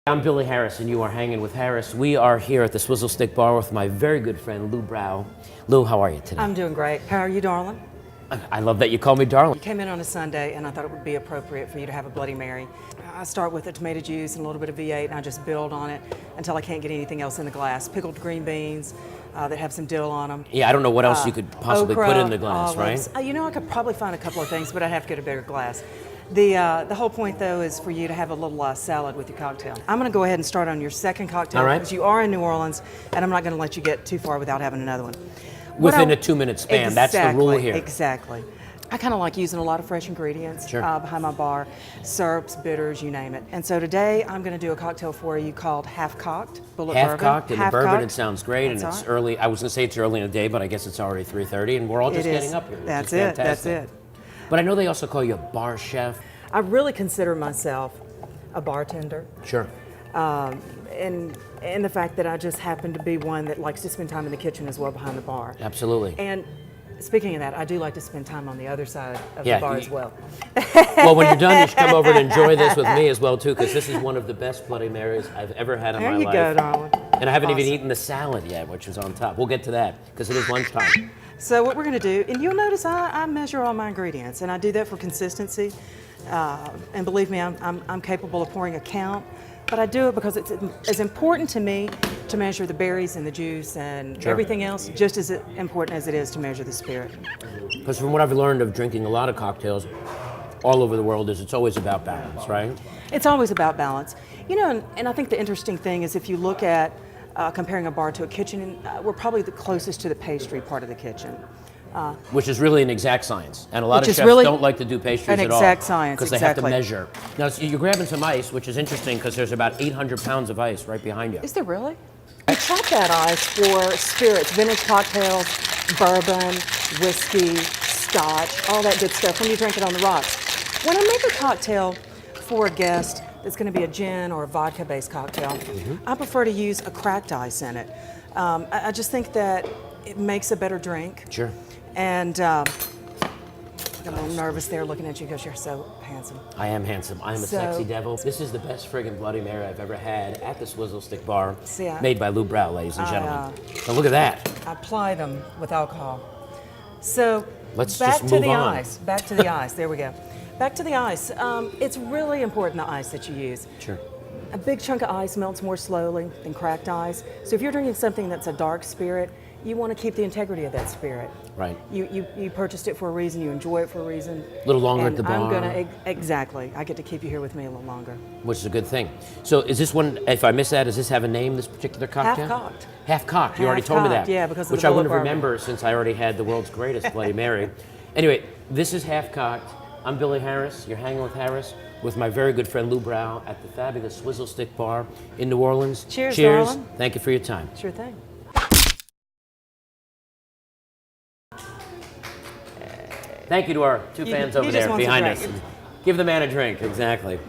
I'm Billy Harris, and you are hanging with Harris. We are here at the Swizzle Stick Bar with my very good friend, Lou Brow. Lou, how are you today? I'm doing great. How are you, darling? I love that you call me darling. You came in on a Sunday, and I thought it would be appropriate for you to have a Bloody Mary. I start with the tomato juice and a little bit of V8, and I just build on it until I can't get anything else in the glass. Pickled green beans that have some dill on them. Yeah, I don't know what else you could possibly okra, put in the glass, olives. right? You know, I could probably find a couple of things, but I'd have to get a bigger glass. The whole point, though, is for you to have a little salad with your cocktail. I'm going to go ahead and start on your second cocktail, All right. because you are in New Orleans, and I'm not going to let you get too far without having another one. Within a 2-minute span, that's the rule here. Exactly. I kind of like using a lot of fresh ingredients behind my bar, syrups, bitters, you name it. And so today I'm going to do a cocktail for you called Half Cocked Bullet Bourbon. Half cocked and the bourbon, it sounds great, and That's it's right. early. I was going to say it's early in the day, but I guess it's already 3:30, and we're all just It is. getting up here. which That's is it. fantastic. That's it. But I know they also call you a bar chef. I really consider myself a bartender. Sure. And the fact that I just happen to be one that likes to spend time in the kitchen as well behind the bar. Absolutely. And speaking of that, I do like to spend time on the other side of Yeah, the bar as well. Well, when you're done, you should come over and enjoy this with me as well, too, because this is one of the best Bloody Marys I've ever had in my life. There you go, darling. And I haven't even Awesome. eaten the salad yet, which is on top. We'll get to that, because it is lunchtime. So what we're going to do, and you'll notice I measure all my ingredients, and I do that for consistency. And believe me, I'm capable of pouring a count, but I do it because it's important to me to measure the berries and the juice and everything else, just as important as it is to measure the spirit. Because from what I've learned of drinking a lot of cocktails all over the world is it's always about balance, right? It's always about balance. You know, and I think the interesting thing is if you look at comparing a bar to a kitchen, we're probably the closest to the pastry part of the kitchen. Which is really an exact science. And a lot Which of is chefs really don't like to do pastries an at all. exact science, because they have to exactly. measure. Now, so you're grabbing some ice, which is interesting because there's about 800 pounds of ice right behind you. Is there really? I trap that ice for spirits, vintage cocktails, bourbon, whiskey, scotch, all that good stuff when you drink it on the rocks. When I make a cocktail for a guest that's going to be a gin or a vodka-based cocktail, I prefer to use a cracked ice in it. I just think that it makes a better drink. Sure. And I'm a little nervous there looking at you because you're so handsome. I am handsome. I am a sexy devil. This is the best friggin' Bloody Mary I've ever had at the Swizzle Stick Bar, made by Lou Brow, ladies and gentlemen. So look at that. I ply them with alcohol. So Let's back just to move the on. ice. Back to the ice. There we go. Back to the ice. It's really important the ice that you use. Sure. A big chunk of ice melts more slowly than cracked ice. So if you're drinking something that's a dark spirit, you want to keep the integrity of that spirit. Right. You purchased it for a reason. You enjoy it for a reason. A little longer and at the bar. I'm gonna exactly. I get to keep you here with me a little longer. Which is a good thing. So is this one, if I miss that, does this have a name, this particular cocktail? Half cocked. Half cocked. You already told me that. Half-cocked, yeah, because of which the I bullet wouldn't bourbon. remember since I already had the world's greatest Bloody Mary. Anyway, this is Half Cocked. I'm Billy Harris. You're hanging with Harris with my very good friend Lou Brow at the fabulous Swizzle Stick Bar in New Orleans. Cheers, Cheers. darling. Thank you for your time. Sure thing. Thank you to our two fans over he just there wants a behind us. drink. Give the man a drink, exactly.